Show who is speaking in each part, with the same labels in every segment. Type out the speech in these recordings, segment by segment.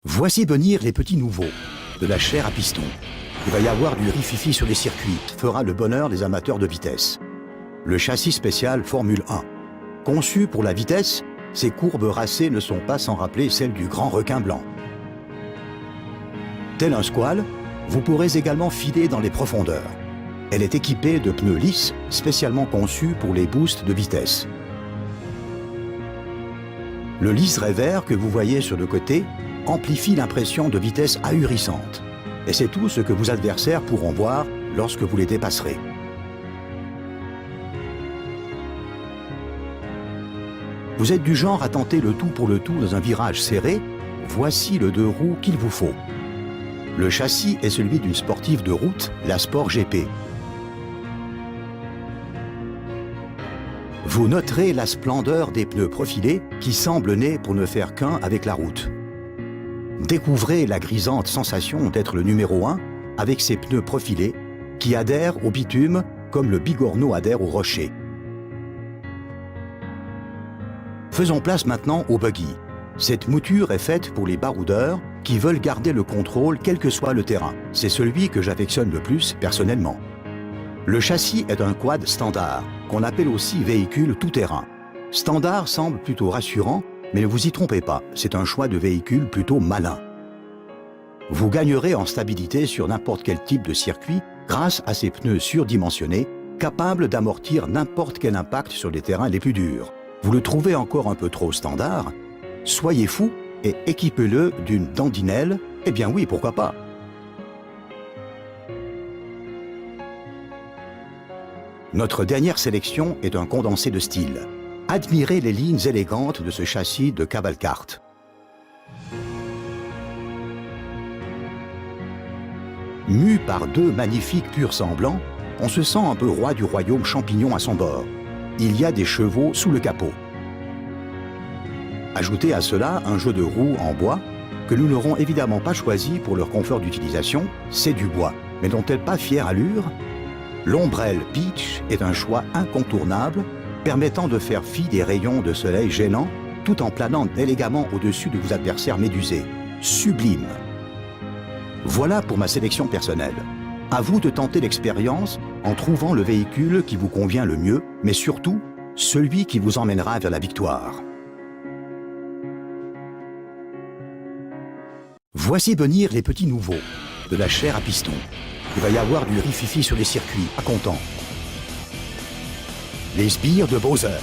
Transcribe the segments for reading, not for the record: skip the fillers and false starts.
Speaker 1: Voici venir les petits nouveaux, de la chair à piston. Il va y avoir du rififi sur les circuits, fera le bonheur des amateurs de vitesse. Le châssis spécial Formule 1. Conçu pour la vitesse, ces courbes racées ne sont pas sans rappeler celles du grand requin blanc. Tel un squale, vous pourrez également filer dans les profondeurs. Elle est équipée de pneus lisses, spécialement conçus pour les boosts de vitesse. Le liseré vert que vous voyez sur le côté amplifie l'impression de vitesse ahurissante. Et c'est tout ce que vos adversaires pourront voir lorsque vous les dépasserez. Vous êtes du genre à tenter le tout pour le tout dans un virage serré, voici le deux roues qu'il vous faut. Le châssis est celui d'une sportive de route, la Sport GP. Vous noterez la splendeur des pneus profilés qui semblent nés pour ne faire qu'un avec la route. Découvrez la grisante sensation d'être le numéro 1 avec ces pneus profilés qui adhèrent au bitume comme le bigorneau adhère au rocher. Faisons place maintenant au buggy. Cette mouture est faite pour les baroudeurs qui veulent garder le contrôle quel que soit le terrain. C'est celui que j'affectionne le plus personnellement. Le châssis est un quad standard, qu'on appelle aussi véhicule tout-terrain. Standard semble plutôt rassurant, mais ne vous y trompez pas, c'est un choix de véhicule plutôt malin. Vous gagnerez en stabilité sur n'importe quel type de circuit grâce à ces pneus surdimensionnés, capables d'amortir n'importe quel impact sur les terrains les plus durs. Vous le trouvez encore un peu trop standard? Soyez fou et équipez-le d'une dandinelle, eh bien oui, pourquoi pas. Notre dernière sélection est un condensé de style. Admirez les lignes élégantes de ce châssis de cavalcarte. Mu par deux magnifiques pur sang blancs, on se sent un peu roi du royaume champignon à son bord. Il y a des chevaux sous le capot. Ajoutez à cela un jeu de roues en bois que nous n'aurons évidemment pas choisi pour leur confort d'utilisation, c'est du bois. Mais n'ont-elles pas fière allure? L'ombrelle Peach est un choix incontournable permettant de faire fi des rayons de soleil gênants tout en planant élégamment au-dessus de vos adversaires médusés. Sublime! Voilà pour ma sélection personnelle. À vous de tenter l'expérience en trouvant le véhicule qui vous convient le mieux, mais surtout celui qui vous emmènera vers la victoire. Voici venir les petits nouveaux, de la chair à piston. Il va y avoir du rififi sur les circuits, pas content. Les sbires de Bowser.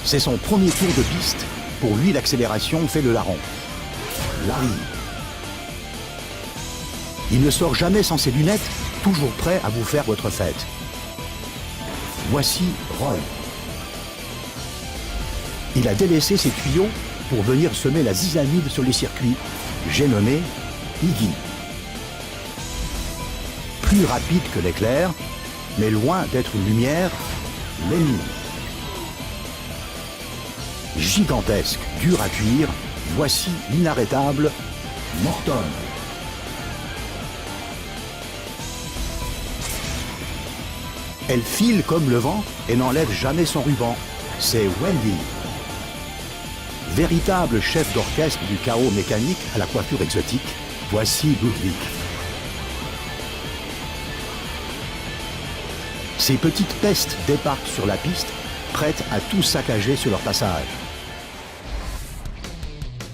Speaker 1: C'est son premier tour de piste. Pour lui, l'accélération fait le larron. Larry. Il ne sort jamais sans ses lunettes, toujours prêt à vous faire votre fête. Voici Roy. Il a délaissé ses tuyaux pour venir semer la zizanide sur les circuits. J'ai nommé Iggy. Plus rapide que l'éclair, mais loin d'être une lumière, Lenny. Gigantesque, dur à cuire, voici l'inarrêtable Morton. Elle file comme le vent et n'enlève jamais son ruban. C'est Wendy. Véritable chef d'orchestre du chaos mécanique à la coiffure exotique, voici Ludwig. Ces petites pestes débarquent sur la piste, prêtes à tout saccager sur leur passage.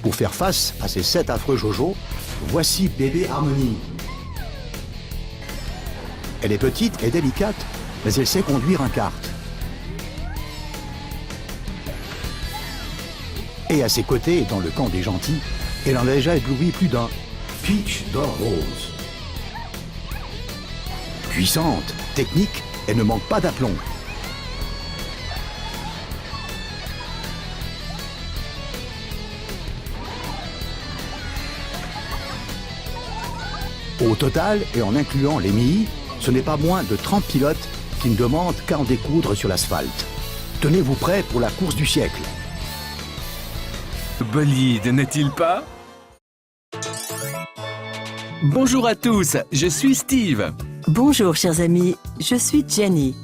Speaker 1: Pour faire face à ces 7 affreux Jojo, voici bébé Harmony. Elle est petite et délicate, mais elle sait conduire un kart. Et à ses côtés, dans le camp des gentils, elle en a déjà ébloui plus d'un. Peach d'or rose. Puissante, technique, elle ne manque pas d'aplomb. Au total, et en incluant les Mii, ce n'est pas moins de 30 pilotes qui ne demandent qu'à en découdre sur l'asphalte. Tenez-vous prêts pour la course du siècle.
Speaker 2: Bolide, n'est-il pas? Bonjour à tous, je suis Steve.
Speaker 3: Bonjour chers amis, je suis Jenny.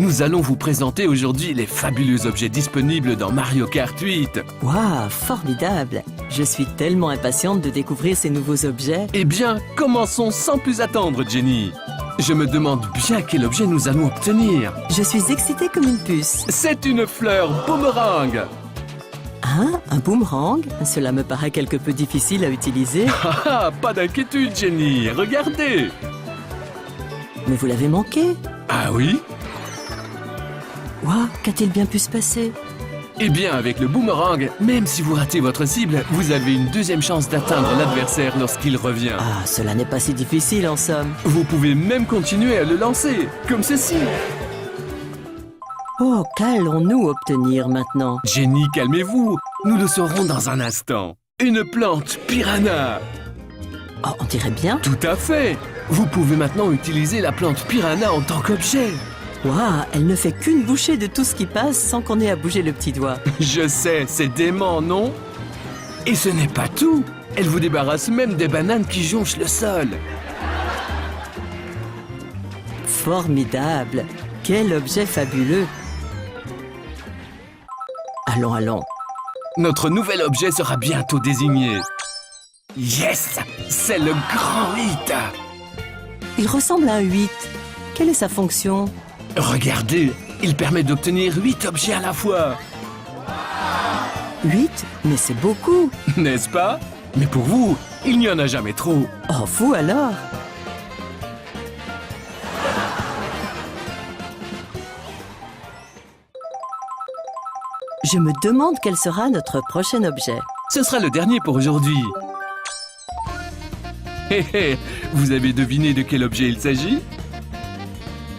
Speaker 2: Nous allons vous présenter aujourd'hui les fabuleux objets disponibles dans Mario Kart 8.
Speaker 3: Waouh, formidable! Je suis tellement impatiente de découvrir ces nouveaux objets.
Speaker 2: Eh bien, commençons sans plus attendre, Jenny. Je me demande bien quel objet nous allons obtenir.
Speaker 3: Je suis excitée comme une puce.
Speaker 2: C'est une fleur boomerang.
Speaker 3: Hein? Un boomerang? Cela me paraît quelque peu difficile à utiliser.
Speaker 2: Ah, pas d'inquiétude, Jenny. Regardez.
Speaker 3: Mais vous l'avez manqué.
Speaker 2: Ah oui?
Speaker 3: Waouh, qu'a-t-il bien pu se passer?
Speaker 2: Eh bien, avec le boomerang, même si vous ratez votre cible, vous avez une deuxième chance d'atteindre l'adversaire lorsqu'il revient.
Speaker 3: Ah, cela n'est pas si difficile en somme.
Speaker 2: Vous pouvez même continuer à le lancer, comme ceci.
Speaker 3: Oh, qu'allons-nous obtenir maintenant?
Speaker 2: Jenny, calmez-vous. Nous le saurons dans un instant. Une plante piranha.
Speaker 3: Oh, on dirait bien.
Speaker 2: Tout à fait. Vous pouvez maintenant utiliser la plante piranha en tant qu'objet.
Speaker 3: Waouh, elle ne fait qu'une bouchée de tout ce qui passe sans qu'on ait à bouger le petit doigt.
Speaker 2: Je sais, c'est dément, non? Et ce n'est pas tout. Elle vous débarrasse même des bananes qui jonchent le sol.
Speaker 3: Formidable! Quel objet fabuleux! Allons, allons.
Speaker 2: Notre nouvel objet sera bientôt désigné. Yes! C'est le grand 8.
Speaker 3: Il ressemble à un 8. Quelle est sa fonction?
Speaker 2: Regardez, il permet d'obtenir 8 objets à la fois.
Speaker 3: 8? Mais c'est beaucoup!
Speaker 2: N'est-ce pas? Mais pour vous, il n'y en a jamais trop.
Speaker 3: Oh, vous alors? Je me demande quel sera notre prochain objet.
Speaker 2: Ce sera le dernier pour aujourd'hui. Hé hé, vous avez deviné de quel objet il s'agit?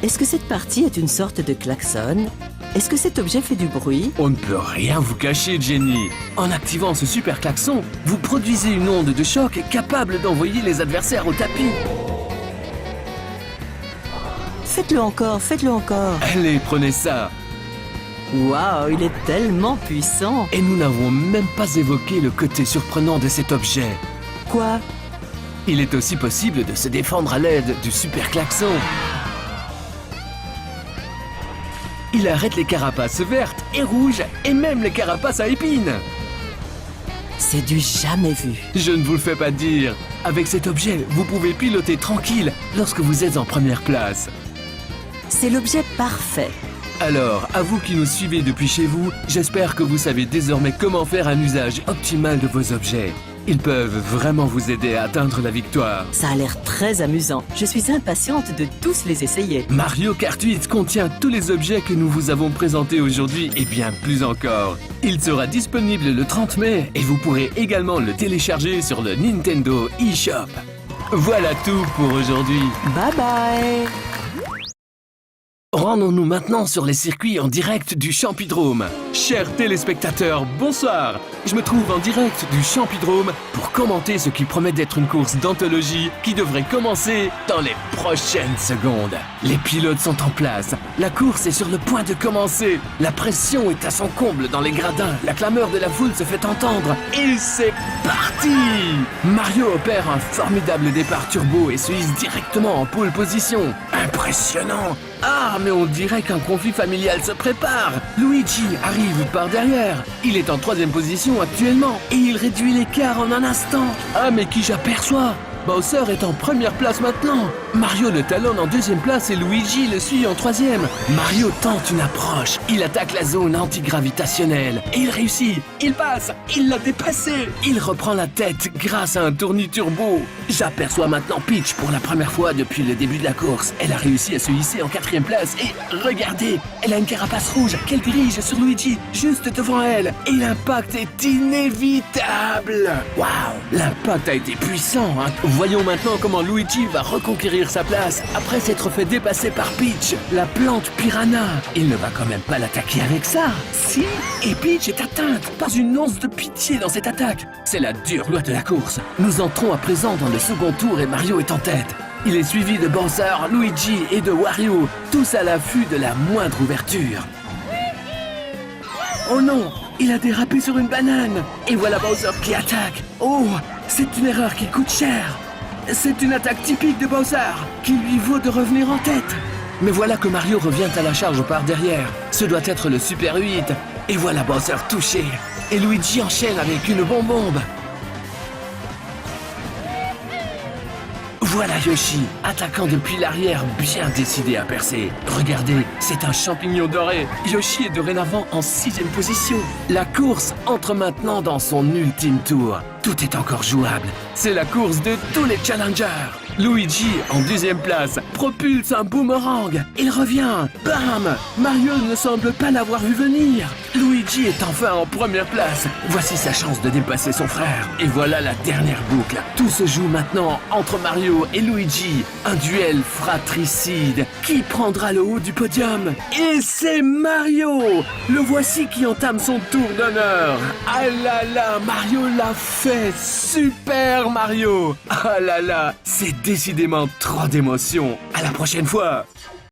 Speaker 3: Est-ce que cette partie est une sorte de klaxon? Est-ce que cet objet fait du bruit?
Speaker 2: On ne peut rien vous cacher, Jenny. En activant ce super klaxon, vous produisez une onde de choc capable d'envoyer les adversaires au tapis.
Speaker 3: Faites-le encore, faites-le encore.
Speaker 2: Allez, prenez ça.
Speaker 3: Waouh, il est tellement puissant.
Speaker 2: Et nous n'avons même pas évoqué le côté surprenant de cet objet.
Speaker 3: Quoi?
Speaker 2: Il est aussi possible de se défendre à l'aide du super klaxon. Il arrête les carapaces vertes et rouges et même les carapaces à épines.
Speaker 3: C'est du jamais vu.
Speaker 2: Je ne vous le fais pas dire. Avec cet objet, vous pouvez piloter tranquille lorsque vous êtes en première place.
Speaker 3: C'est l'objet parfait.
Speaker 2: Alors, à vous qui nous suivez depuis chez vous, j'espère que vous savez désormais comment faire un usage optimal de vos objets. Ils peuvent vraiment vous aider à atteindre la victoire.
Speaker 3: Ça a l'air très amusant. Je suis impatiente de tous les essayer.
Speaker 2: Mario Kart 8 contient tous les objets que nous vous avons présentés aujourd'hui et bien plus encore. Il sera disponible le 30 mai et vous pourrez également le télécharger sur le Nintendo eShop. Voilà tout pour aujourd'hui.
Speaker 3: Bye bye!
Speaker 2: Rendons-nous maintenant sur les circuits en direct du Champidrome. Chers téléspectateurs, bonsoir. Je me trouve en direct du Champidrome pour commenter ce qui promet d'être une course d'anthologie qui devrait commencer dans les prochaines secondes. Les pilotes sont en place. La course est sur le point de commencer. La pression est à son comble dans les gradins. La clameur de la foule se fait entendre. Et c'est parti! Mario opère un formidable départ turbo et se hisse directement en pole position. Impressionnant! Ah, mais on dirait qu'un conflit familial se prépare. Luigi arrive par derrière. Il est en 3e position actuellement et il réduit l'écart en un instant. Ah, mais qui j'aperçois? Bowser est en première place maintenant. Mario le talonne en 2e place et Luigi le suit en 3e. Mario tente une approche. Il attaque la zone antigravitationnelle et il réussit. Il passe. Il l'a dépassé. Il reprend la tête grâce à un tournis turbo. J'aperçois maintenant Peach pour la première fois depuis le début de la course. Elle a réussi à se hisser en 4e place et regardez, elle a une carapace rouge qu'elle dirige sur Luigi juste devant elle. Et l'impact est inévitable. Waouh, l'impact a été puissant, hein. Voyons maintenant comment Luigi va reconquérir sa place après s'être fait dépasser par Peach, la plante piranha. Il ne va quand même pas l'attaquer avec ça. Si, et Peach est atteinte. Pas une once de pitié dans cette attaque. C'est la dure loi de la course. Nous entrons à présent dans le second tour et Mario est en tête. Il est suivi de Bowser, Luigi et de Wario, tous à l'affût de la moindre ouverture. Oh non, il a dérapé sur une banane. Et voilà Bowser qui attaque. Oh, c'est une erreur qui coûte cher. C'est une attaque typique de Bowser qui lui vaut de revenir en tête. Mais voilà que Mario revient à la charge par derrière. Ce doit être le Super 8. Et voilà Bowser touché. Et Luigi enchaîne avec une bombe. Voilà Yoshi, attaquant depuis l'arrière, bien décidé à percer. Regardez, c'est un champignon doré. Yoshi est dorénavant en 6e position. La course entre maintenant dans son ultime tour. Tout est encore jouable. C'est la course de tous les challengers. Luigi, en 2e place, propulse un boomerang. Il revient. Bam! Mario ne semble pas l'avoir vu venir. Luigi est enfin en 1re place. Voici sa chance de dépasser son frère. Et voilà la dernière boucle. Tout se joue maintenant entre Mario et Luigi. Un duel fratricide. Qui prendra le haut du podium? Et c'est Mario! Le voici qui entame son tour d'honneur. Ah là là, Mario l'a fait! Super Mario! Ah là là, c'est décidément trop d'émotions. À la prochaine fois!